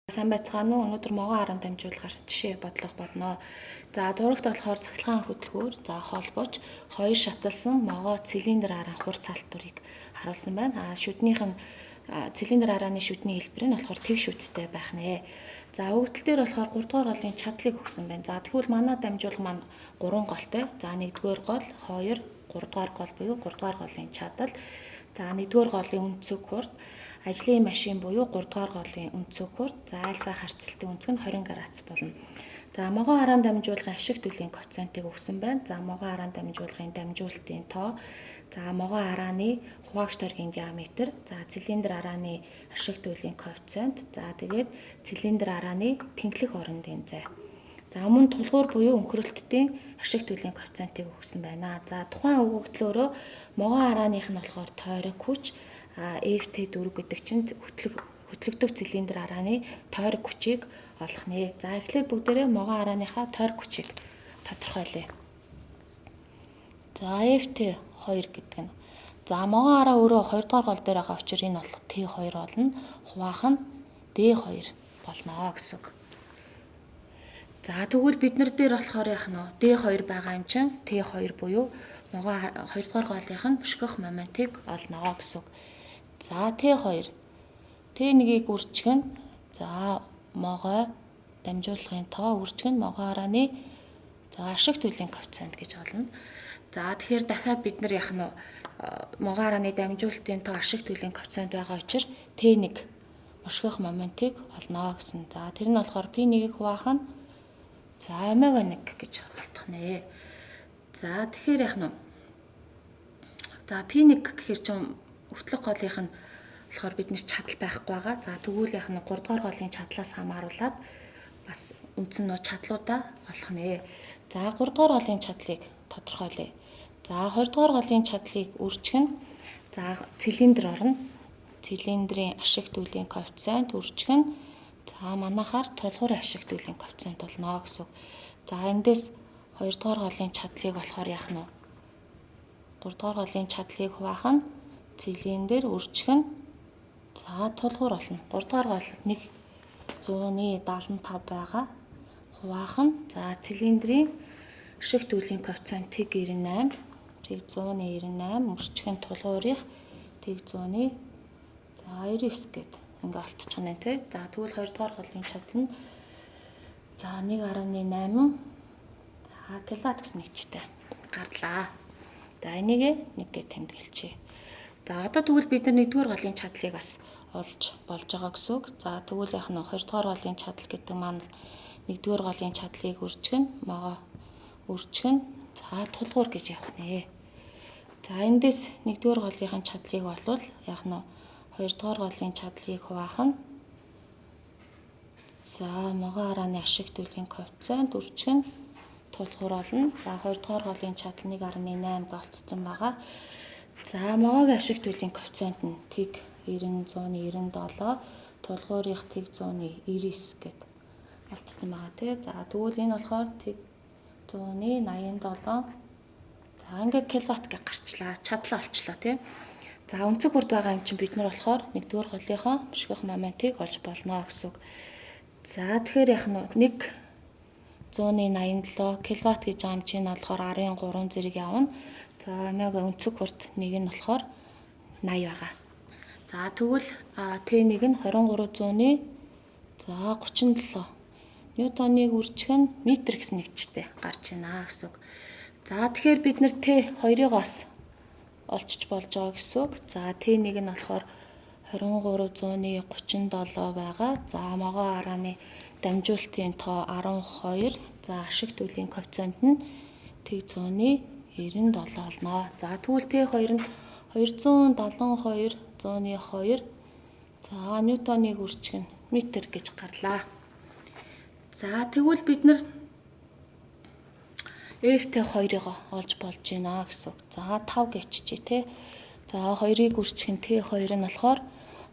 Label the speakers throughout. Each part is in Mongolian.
Speaker 1: Сайн байцгаана уу? Өнөөдөр могоо харан дамжуулахаар жишээ бодлого бодноо. За зурагт болохоор цахилгаан хөдөлгөөр холбооч хоёр шаталсан могоо цилиндр араа хур салбарыг харуулсан байна. Шүднийх нь цилиндр арааны шүдний хэлбэр нь болохоор тэг шүдтэй байх нэ. За өгдөл дээр болохоор 3 дугаар голын чадлыг өгсөн байна. За тэгвэл манай дамжуулга маань 3 голтой. За 1-р гол, 2, 3 дугаар гол буюу 3 дугаар голын чадал. За 1-р голын өнцөг хурд, ажлын машин буюу 3 дугаар голын өнцөг хурд, за альфа харьцалтын өнцөг нь 20 градус болно. За могоо араан дамжуулгын ашиг төлөвийн коэффициентийг өгсөн байна. За могоо араан дамжуулгын дамжуулалтын тоо, за могоо арааны хуваагч тойргийн диаметр, за цилиндр арааны ашиг төлөвийн коэффициент, за тэгээд цилиндр арааны тэнхлэх орондын зай. За мөн тулгуур буюу өнхрөлттийн ашиг төлөвийн коэффициентийг өгсөн байна. За тухайн өгөгдлөөрөө могоо арааных нь болохоор тойрог хүч FT4 гэдэг чинь хөтлөгдөх цилиндр арааны тойрог хүчийг олох нэ. За эхлээд бүгдээрээ могоо арааныхаа тойрог хүчийг тодорхойлъё. За FT2 гэдэг нь. За могоо араа өөрөө 2 дугаар гол дээр байгаа учраас энэ болох T2 болно. Хуваах нь D2 болно гэсэн үг. За тэгвэл бид нар дээр болохоор яах нь D2 байгаа юм чинь T2 буюу могоо 2 дугаар голынх нь бөшгөх моментыг олно гэсэн үг. За T2 T1-ийг үржих нь за могоо дамжуулгын тоо үржих нь могоо арааны за ашиг төлөвийн коэффициент гэж олно. За тэгэхээр дахиад бид нар яах нь могоо арааны дамжуулалтын тоо ашиг төлөвийн коэффициент байгаа учраас T1 бөшгөх моментыг олно гэсэн. За тэр нь болохоор P1-ийг хуваах нь за омега 1 гэж болтох нэ. За тэгэхээр яах нь за P1 гэхэр чинь өгтлөх голынх нь болохоор бидний чадал байхгүй байгаа. За тэгвэл яах нь 3 дугаар голын чадлаас хамааруулаад бас үндсэн нөө чадлуудаа олох нэ. За 3 дугаар голын чадлыг тодорхойлъё. За 2 дугаар голын чадлыг үржих нь за цилиндр орно. Цилиндрийн ашиг төлөвийн коэффициент үржих нь за манайхаар тулгуур ашиг төлөвийн коэффициент болно гэсэн. За эндээс 2 дугаар голын чадлыг болохоор яах нь 3 дугаар голын чадлыг хуваах нь цилиндр үржих нь за тулгуур болно. 3 дугаар гол 175 байгаа. Хуваах нь за цилиндрийн ашиг төлөвийн коэффициент тэг 98, тэг 198 үржих нь тулгуурынх тэг 100-ы за 99 гэд ингээ олцчих нь тий. За тэгвэл 2 дугаар голын чадал нь за 1.8 киловатт гэсэн нэгжтэй гарлаа. За энийг 1 гэж тэмдэглэчихье. За одоо тэгвэл бид нар 1-р голын чадлыг бас олж болж байгаа гэсэн үг. За тэгвэл яах нь 2-р голын чадал гэдэг маань 1-р голын чадлыг үржих нь могоо үржих нь за тулгуур гэж явах нэ. За эндээс 1-р голынхын чадлыг болвол яах нь 2-р голын чадлыг хуваах нь за могоо арааны ашиг төлөвийн коэффициент үржих нь тулгуур болно. За 2-р голын чадал 1.8 болцсон байгаа. За могоогийн ашиг төлөвийн коэффициент нь тэг 90-197, тулгуурынх тэг 199 гэд болцсон байгаа тий. За тэгвэл энэ болохоор тэг 187 за ингээ киловатт гэж гарчлаа. Чадлаа олчлоо тий. За өнцөг хурд байгаа юм чинь бид нар болохоор 1-р голынхоо бөшгөх моментыг олж болно гэсэн үг. За тэгэхээр яах нь 187 киловатт гэж байгаа юм чинь болохоор 13 зэрэг явна. За омега өнцөг хурд нэг нь болохоор 80 байгаа. За тэгвэл Т1 нь 2300-ы за 37 ньютоныг үржих нь метр гэсэн нэгжтэй гарч байна гэсэн үг. За тэгэхээр бид нар Т2-ыг бас олчж болж байгаа гэсэн үг. За Т1 нь болохоор 2300-ы 37 байгаа. За могоо арааны дамжуулалтын тоо 12. За ашиг төлөвийн коэффициент нь тэг 100-ы 97 болно. За тэгвэл Т2 нь 272 100-ы 2 за ньютоныг үржих нь метр гэж гарлаа. За тэгвэл бид нар FT2-ыг олж болж байна гэсэн үг. За 5 гэччихье тий. За 2-ыг үржих нь Т2 нь болохоор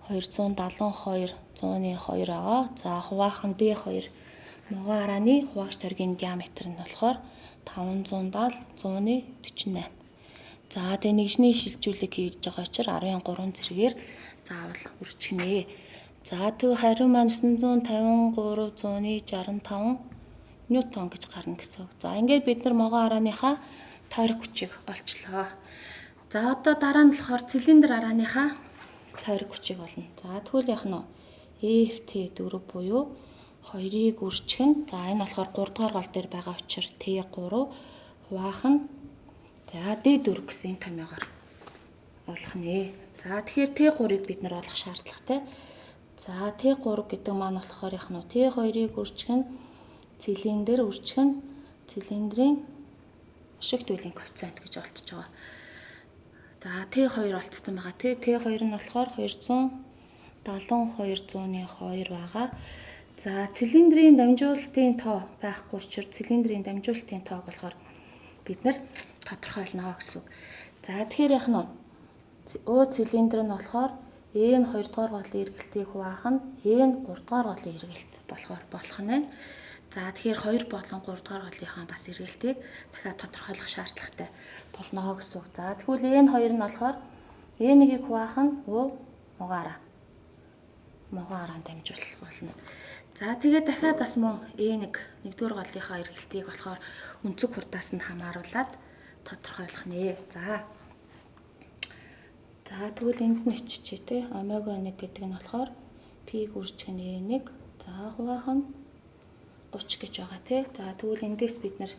Speaker 1: 272 100-ы 2 байгаа. За хуваах нь D2 могоо арааны хуваагч тойргийн диаметр нь болохоор 570 100-ы 48. За тэгээ нэгжний шилжүүлэг хийж байгаа учраас 13 зэрэгээр заавал үржих нэ. За тэг хариу маань 953-ны 65 ньютон гэж гарна гэсэн үг. За ингээд бид нар могоо арааныхаа тойрог хүчийг олчлоо. За одоо дараа нь болохоор цилиндр арааныхаа тойрог хүчийг олно. За тэгвэл яах нь вэ? EFT4 буюу 2-ыг үржих нь. За энэ болохоор 3 дугаар гол дээр байгаа учраас T3 хуваах нь. За D4 гэсэн энэ томьёогоор олох нэ. За тэгэхээр T3-ыг бид нар олох шаардлагатай. За T3 гэдэг маань болохоор яах нь вэ? T2-ыг үржих нь цилиндр үржих нь цилиндрийн ашиг туйлын коэффициент гэж олцож байгаа. За T2 олцсон байгаа. T2 нь болохоор 272/200-2 байгаа. За цилиндрийн дамжуулалтын тоо байхгүй учраас цилиндрийн дамжуулалтын тоог болохоор бид нар тодорхойлно гэсэн үг. За тэгэхээр яах нь О цилиндр нь болохоор E-н 2 дугаар голын эргэлтийг хуваах нь E-н 3 дугаар голын эргэлт болох нь байна. За тэгэхээр 2 болон 3 дугаар голынхаа бас эргэлтийг дахиад тодорхойлох шаардлагатай болно гэсэн үг. За тэгвэл E-н 2 нь болохоор E1-ийг хуваах нь могоо араан дамжуулах болно. За тэгээд дахиад бас мөн E1 1-р голынхаа эргэлтийг болохоор өнцөг хурдаас нь хамааруулад тодорхойлох нэ. За тэгвэл энд нь иччихээ те. Омега 1 гэдэг нь болохоор P-г үржих нь E1. За хуваах нь 30 гэж байгаа те. За тэгвэл эндээс бид нар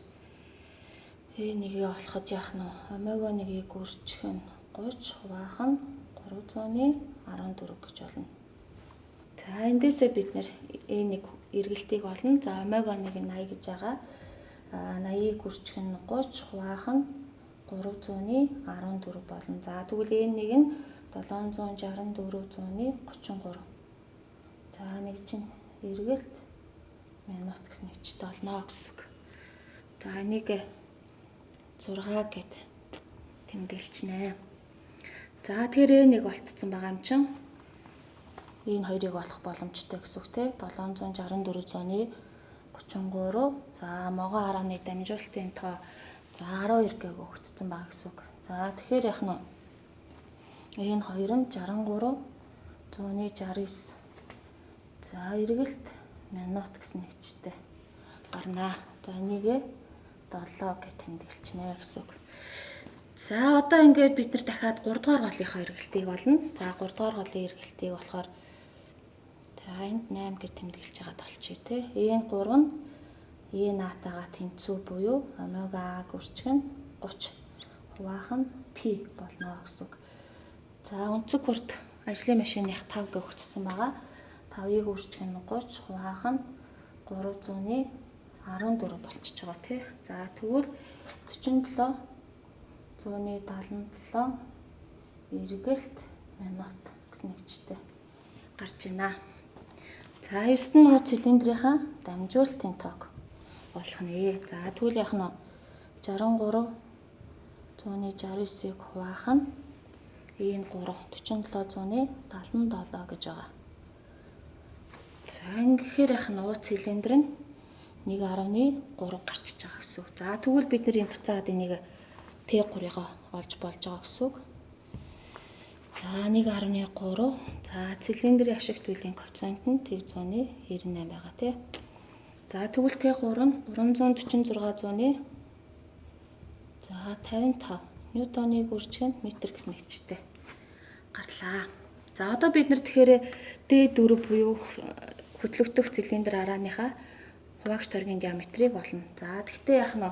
Speaker 1: E1-ийг олоход яах нь омега 1-ийг үржих нь 30 хуваах нь 314 гэж болно. За эндээсээ бид нар E1 эргэлтийг олно. За омега 1 нь 80 гэж байгаа. 80-ыг үржих нь 30 хуваах нь 314 болно. За тэгвэл E1 нь 764/33. За нэг чинь эргэлт минут гэсэн нэгчтэй болно гэсэн үг. За энийг 6 гэд тэмдэглэчнэ. За тэгэхээр E1 олцсон байгаа юм чинь энэ хоёрыг олох боломжтой гэсэн үг те. 764/33. За могоо арааны дамжуулалтын тоо за 12 гээг өгөгдсөн байгаа гэсэн үг. За тэгэхээр яах нь энэ хоёр нь 63/169. За эргэлт минут гэсэн нэгчтэй гарнаа. За энийг 7 гэж тэмдэглэчнэ гэсэн үг. За одоо ингээд бид нар дахиад 3 дугаар голынхаа эргэлтийг олно. За 3 дугаар голын эргэлтийг болохоор за энд 8 гэж тэмдэглэж байгаа болчих тий. Энэ 3 нь E наатагаа тэнцүү буюу омега А-г үржих нь 30 хуваах нь P болно гэсэн үг. За өнцөг хурд ажлын машиных 5 гэж өгсөн байгаа. 5-ыг үржих нь 30 хуваах нь 314 болчихж байгаа тий. За тэгвэл 47/177 эргэлт минут гэсэн нэгчтэй гарч байна. За 9 нь цилиндрийнхаа дамжуулалтын тоог олох нэ. За тэгвэл яах нь 63/169-ийг хуваах нь энэ 3 47/177 гэж байгаа. За ингэхээр яах нь цилиндр нь 1.3 гарчиж байгаа гэсэн үг. За тэгвэл бид нар энэ буцаад энийг T3-ыг олж болж байгаа гэсэн үг. За 1.3. За цилиндрийн ашиг туйлын коэффициент нь 198 байгаа тий. За тэгвэл T3 нь 346/100 за 55 ньютоныг үржих нь метр гэсэн нэгчтэй гарлаа. За одоо бид нар тэгэхээр D4 буюу хөтлөгдөх цилиндр арааныхаа хуваагч торгийн диаметрийг олно. За тэгтээ яах нь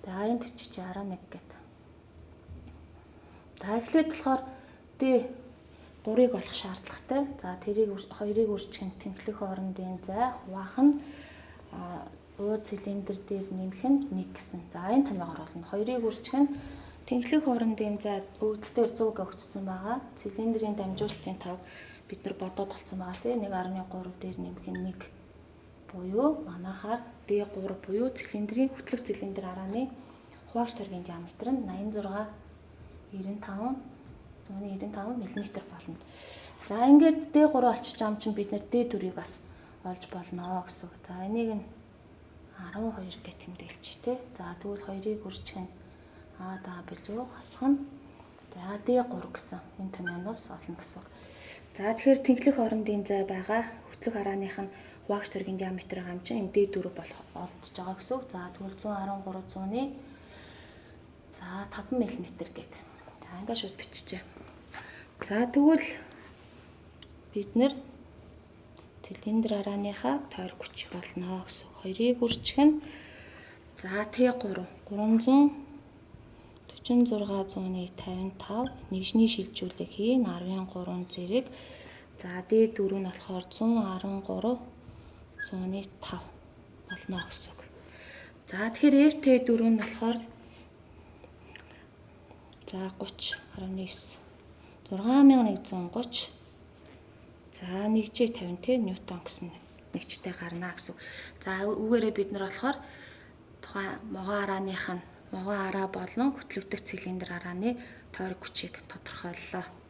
Speaker 1: за энд чи 11 гэдэг. За эхлээд болохоор D3-ыг олох шаардлагатай. За тэрийг 2-ыг үржих нь тэнхлэх хоорондын зай хуваах нь цилиндр дээр нэмэх нь 1 гэсэн. За энэ томьёогоор олно. 2-ыг үржих нь тэнхлэх хоорондын зай өгдөл дээр 100 өгөгдсөн байгаа. Цилиндрийн дамжуулалтын тоог бид нар бодоод олцсон байгаа тийм 1.3 дээр нэмэх нь 1 буюу манайхаар D3 буюу цилиндрийн хөтлөх цилиндр арааны хуваагч торгийн диаметр нь 86/95 мм болно. За ингээд D3 олчиж байгаа юм чинь бид нэр D4-ийг бас олж болно гэсэн үг. За энийг нь 12 гэж тэмдэглэж тээ. За тэгвэл 2-ыг үржих нь AW хасах нь за D3 гэсэн энэ томьёоноос олно гэсэн үг. За тэгэхээр тэнхлэх орондын зай байгаа. Хөтлөх арааных нь хуваагч төргийн диаметр байгаа юм чинь энэ D4 болох олдож байгаа гэсэн үг. За тэгвэл 113 100-ны за 5 мм гэдэг. За ингээд шууд биччихье. За тэгвэл бид нэр цилиндр арааныхаа тойрог хүчийг олно гэсэн. 2-ыг үржих нь за Т3 346,155 нэгжний шилжүүлэг хийн 10-3 зэрэг. За D4 нь болохоор 113,105 болно гэсэн үг. За тэгэхээр FT4 нь болохоор за 30.19 6130 за 1G50 те ньютон гэсэн нэгжтэй гарна гэсэн. За үүгээрээ бид нар болохоор тухайн могоо арааных нь могоо араа болон хөтлөгдөх цилиндр арааны тойрог хүчийг тодорхойллоо.